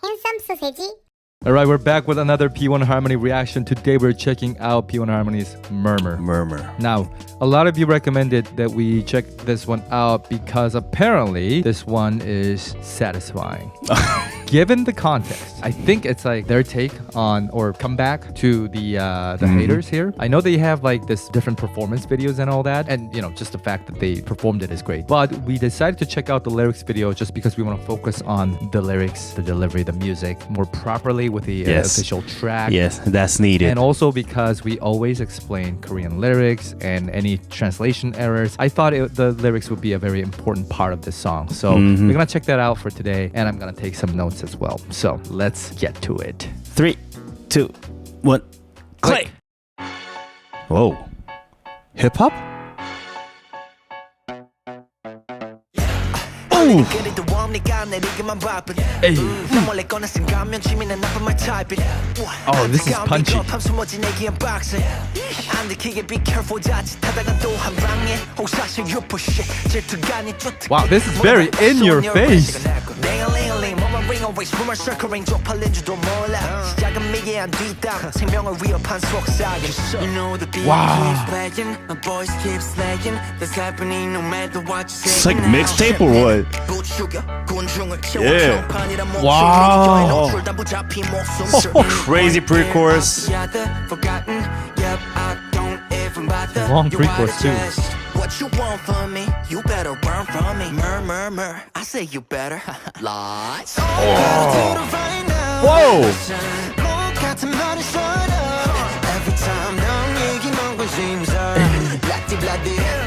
핸섬 소세지. Alright, we're back with another P1 Harmony reaction. Today we're checking out P1 Harmony's Murmur. Now, a lot of you recommended that we check this one out because apparently this one is satisfying. Given the context, I think it's like their take on or comeback to the haters here. I know they have like this different performance videos and all that, and you know, just the fact that they performed it is great. But we decided to check out the lyrics video just because we want to focus on the lyrics, the delivery, the music more properly with the official track. Yes, that's needed. And also because we always explain Korean lyrics and any translation errors, I thought the lyrics would be a very important part of this song. So we're gonna check that out for today, and I'm gonna take some notes as well. So let's get to it. 3, 2, 1, click. Whoa. Hip hop? Oh. Hey. Oh, this is punchy. Wow, this is very in your face. Wow. It's like mixtape or what? Yeah. Wow. Oh, crazy pre-chorus. Long pre-chorus too. What you want from me? You better run from me. Murmur. I say you better. Lies. Whoa. Every time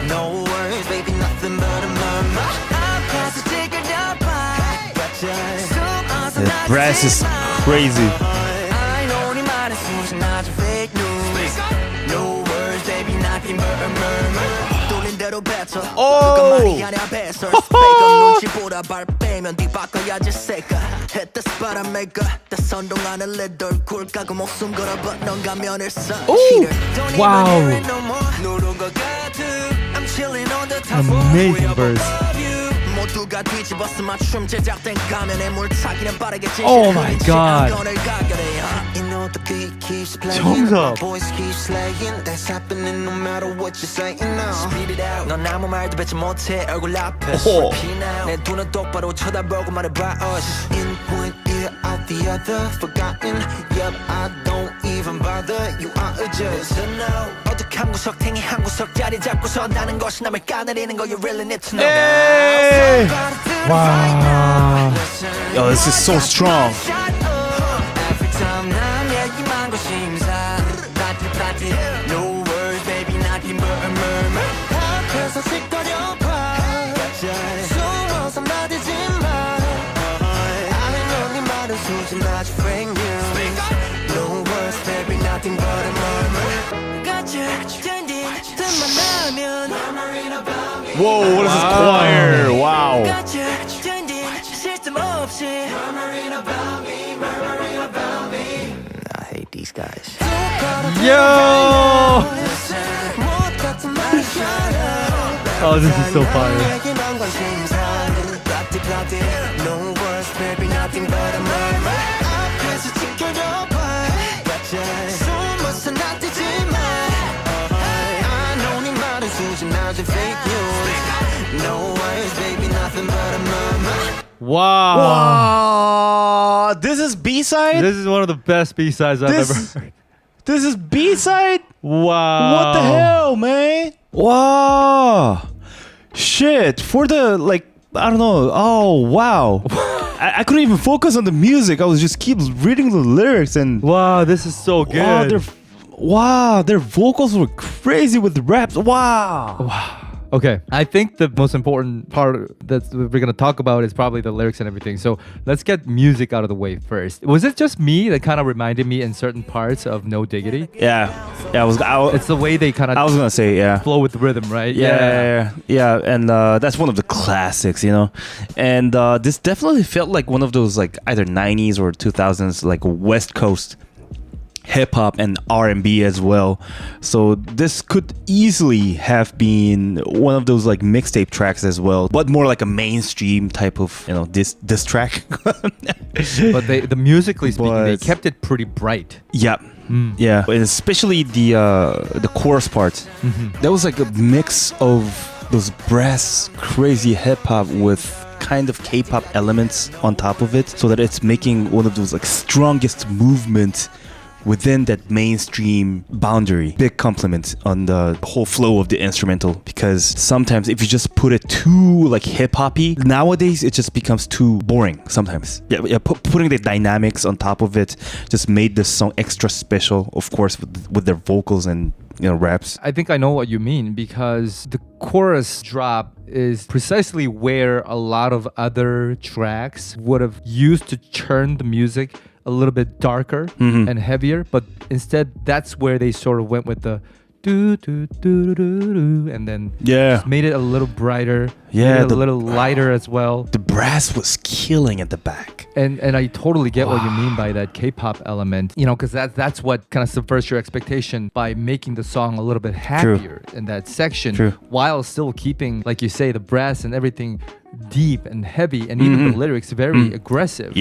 no worries, baby, nothing but a murmur. The brass is crazy. No words, baby, nothing but a murmur. Oh! Wow. Amazing verse. Oh my god. Jongseob. Out the other, forgotten. Yep, I don't even bother. You are a just to know. 어둑한 구석 탱이 한 구석 자리 잡고서 나는 것이 남을 까내리는 거 you really need to know. Hey! Wow. Yo, this is so strong. Every time 난 얘기만 고심사. No words, baby, nothing but a murmur. 그래서 시끄러워. 숨어서 나대지 마. No words, baby, nothing but a murmur. Whoa, what is this choir? Wow. I hate these guys. Yo! Oh, this is so fire. No words, baby, nothing but a murmur. No words, baby, nothing but a murmur. Wow. Wow. This is B-side? This is one of the best B-sides I've ever heard. This is B-side? Wow. What the hell, man? Wow. Shit. For the, like, I don't know. Oh, wow. I couldn't even focus on the music. I was just keep reading the lyrics and... Wow, this is so good. Wow, their vocals were crazy with the raps. Wow. Wow. Okay, I think the most important part that we're going to talk about is probably the lyrics and everything. So let's get music out of the way first. Was it just me that kind of reminded me in certain parts of No Diggity? Yeah. It's the way they kind of... I was going to say, yeah. Flow with rhythm, right? Yeah. And that's one of the classics, you know. And this definitely felt like one of those like either 90s or 2000s like West Coast hip hop and R&B as well. So this could easily have been one of those like mixtape tracks as well, but more like a mainstream type of, you know, this track. But the musically speaking, they kept it pretty bright. Yeah. Yeah, and especially the chorus part. That was like a mix of those brass crazy hip hop with kind of K-pop elements on top of it, so that it's making one of those like strongest movements within that mainstream boundary. Big compliment on the whole flow of the instrumental, because sometimes if you just put it too like hip-hoppy, nowadays it just becomes too boring sometimes. Yeah, putting the dynamics on top of it just made this song extra special, of course, with their vocals and, you know, raps. I think I know what you mean, because the chorus drop is precisely where a lot of other tracks would have used to turn the music a little bit darker and heavier, but instead that's where they sort of went with the do do do do do, and then just made it a little brighter, made it a little lighter as well. The brass was killing at the back, and I totally get what you mean by that K-pop element, you know, because that's what kind of subverts your expectation by making the song a little bit happier in that section, while still keeping, like you say, the brass and everything deep and heavy, and even the lyrics very aggressive.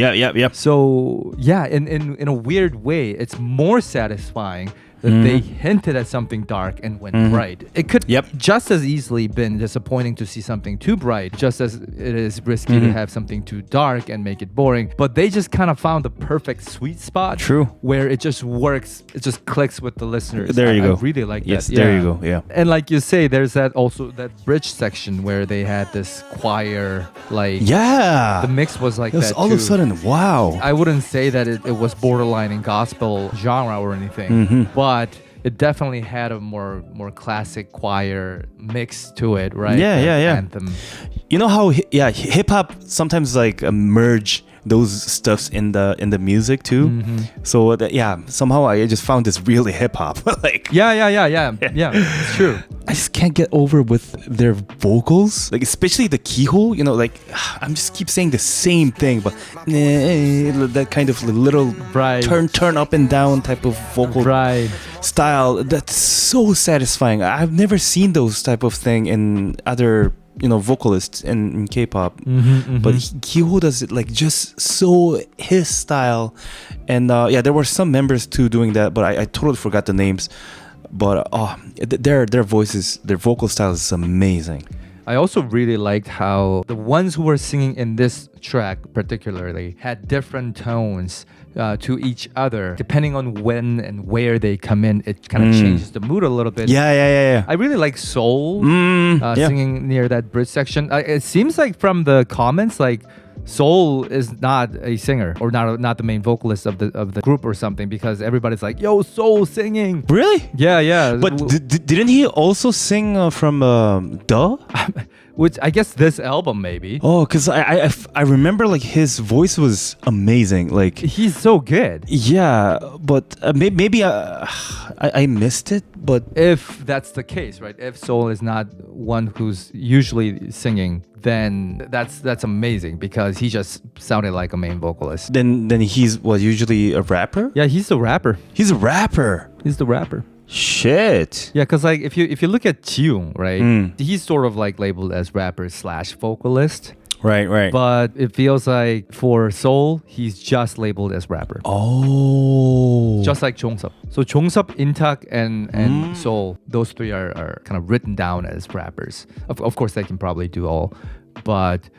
So yeah, in a weird way, it's more satisfying that they hinted at something dark and went bright. It could just as easily been disappointing to see something too bright, just as it is risky to have something too dark and make it boring. But they just kind of found the perfect sweet spot where it just works, it just clicks with the listeners. There you go. I really like that. There you go. Yeah. And like you say, there's that also that bridge section where they had this choir, like the mix was like that all too. of a sudden, wow. I wouldn't say that it was borderline in gospel genre or anything, but it definitely had a more classic choir mix to it, right? Anthem. You know how hip hop sometimes like merge those stuffs in the music too. So somehow I just found this really hip hop. Like it's true. I just can't get over with their vocals, like especially the Keeho. You know, like I'm just keep saying the same thing, but that kind of little turn up and down type of vocal style. That's so satisfying. I've never seen those type of thing in other, you know, vocalists in K-pop, but Keeho does it like just so his style. And there were some members too doing that, but I totally forgot the names. But their voices, their vocal style is amazing. I also really liked how the ones who were singing in this track particularly had different tones to each other. Depending on when and where they come in, it kind of changes the mood a little bit. I really like Soul singing near that bridge section. It seems like from the comments, like Soul is not a singer or not the main vocalist of the group or something, because everybody's like, yo, Soul singing. Really? Yeah. But didn't he also sing from Duh? Which I guess this album maybe. Oh, because I remember like his voice was amazing. Like he's so good. Yeah, but maybe I missed it. But if that's the case, right? If Soul is not one who's usually singing, then that's amazing, because he just sounded like a main vocalist. Then he's usually a rapper? Yeah, he's the rapper. He's a rapper. He's the rapper. Shit. Yeah, because like if you look at Jiyoung, right, he's sort of like labeled as rapper / vocalist. Right. But it feels like for Soul, he's just labeled as rapper. Oh. Just like Jongseob. So Jongseob, Intak, and Soul, those three are kind of written down as rappers. Of course, they can probably do all, but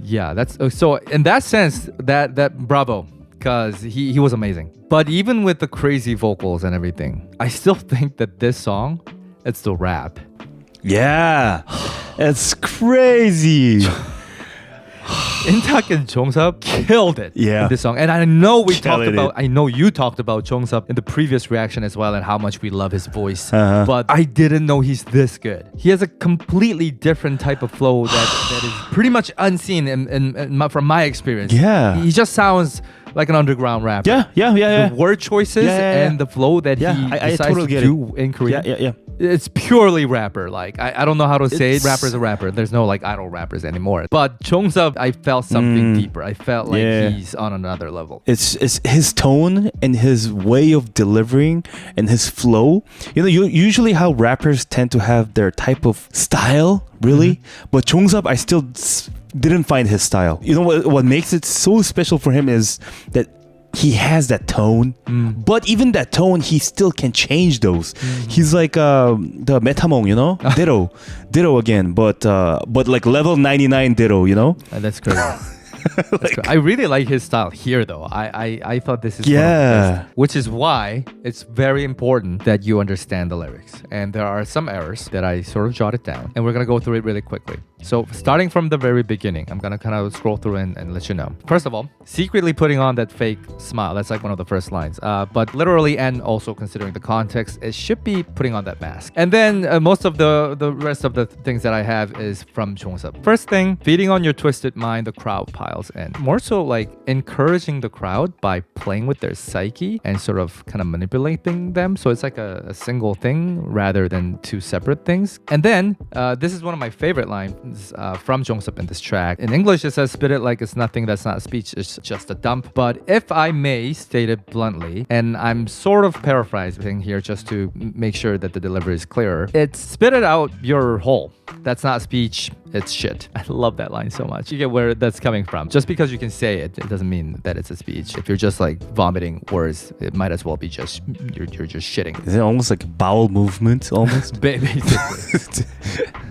yeah, that's so. In that sense, that bravo, because he was amazing. But even with the crazy vocals and everything, I still think that this song, it's the rap. Yeah, it's crazy. Intak and Jongseob killed it in this song. And I know I know you talked about Jongseob in the previous reaction as well, and how much we love his voice. But I didn't know he's this good. He has a completely different type of flow that is pretty much unseen from my experience. Yeah. He just sounds like an underground rapper. Yeah. The word choices and the flow that he decides totally to do in Korea. Yeah. it's purely rapper. Like I don't know how to say it. Rapper's a rapper. There's no like idol rappers anymore. But Jongseob, I felt something deeper. I felt like he's on another level. It's his tone and his way of delivering and his flow. You know, usually how rappers tend to have their type of style, really. But Jongseob, I still didn't find his style. You know what makes it so special for him is that he has that tone, but even that tone, he still can change those. He's like the Metamong, you know, ditto again, but like level 99 ditto, you know. That's crazy. I really like his style here, though. I thought this is one of the best, which is why it's very important that you understand the lyrics. And there are some errors that I sort of jotted down, and we're gonna go through it really quickly. So starting from the very beginning, I'm gonna kind of scroll through and let you know. First of all, secretly putting on that fake smile. That's like one of the first lines. But literally and also considering the context, it should be putting on that mask. And then most of the rest of the things that I have is from Jongseob. First thing, feeding on your twisted mind, the crowd piles in. More so like encouraging the crowd by playing with their psyche and sort of kind of manipulating them. So it's like a single thing rather than two separate things. And then this is one of my favorite lines from Jongseob in this track. In English, it says, spit it like it's nothing that's not speech, it's just a dump. But if I may state it bluntly, and I'm sort of paraphrasing here just to make sure that the delivery is clearer, it's spit it out your whole. That's not speech, it's shit. I love that line so much. You get where that's coming from. Just because you can say it, it doesn't mean that it's a speech. If you're just like vomiting words, it might as well be just, you're just shitting. Is it almost like a bowel movement, almost? Basically.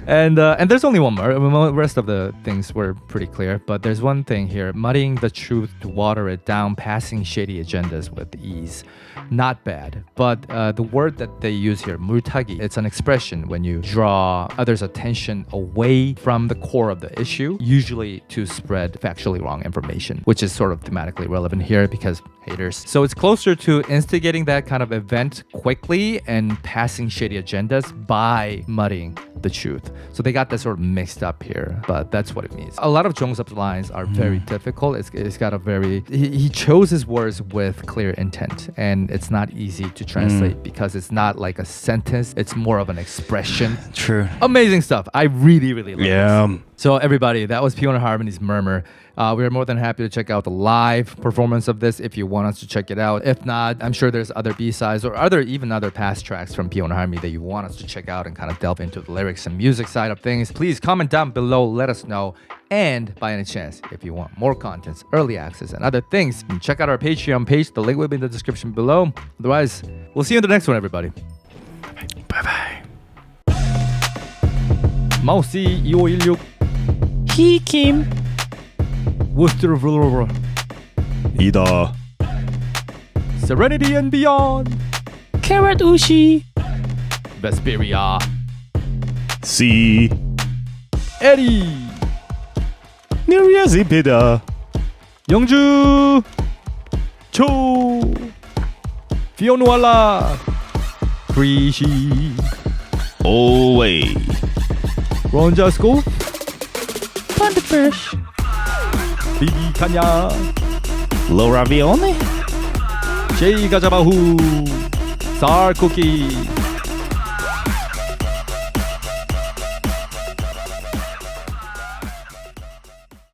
And there's only one more. The rest of the things were pretty clear, but there's one thing here. Muddying the truth to water it down, passing shady agendas with ease. Not bad, but the word that they use here, 물타기, it's an expression when you draw others' attention away from the core of the issue, usually to spread factually wrong information, which is sort of thematically relevant here because haters. So it's closer to instigating that kind of event quickly and passing shady agendas by muddying the truth. So they got that sort of mixed up here, but that's what it means. A lot of Jongseob's lines are very difficult. It's got a very... He chose his words with clear intent, and it's not easy to translate because it's not like a sentence. It's more of an expression. True. Amazing stuff. I really, really love Yeah. this. So everybody, that was P1Harmony's Murmur. We are more than happy to check out the live performance of this if you want us to check it out. If not, I'm sure there's other B-sides or even other past tracks from P1Harmony that you want us to check out and kind of delve into the lyrics and music side of things. Please comment down below, let us know. And by any chance, if you want more contents, early access, and other things, check out our Patreon page. The link will be in the description below. Otherwise, we'll see you in the next one, everybody. Bye-bye. Mousy 2516 Kim. Worcester Ida. Serenity and Beyond Carrot Ushi. Vesperia C. Eddie Niryazipida. 영주 초 피오누알라 프리시 Away. 론자스코 Thunderfish. 비카냐 Low Ravione. 제이가자바후 쌀쿠키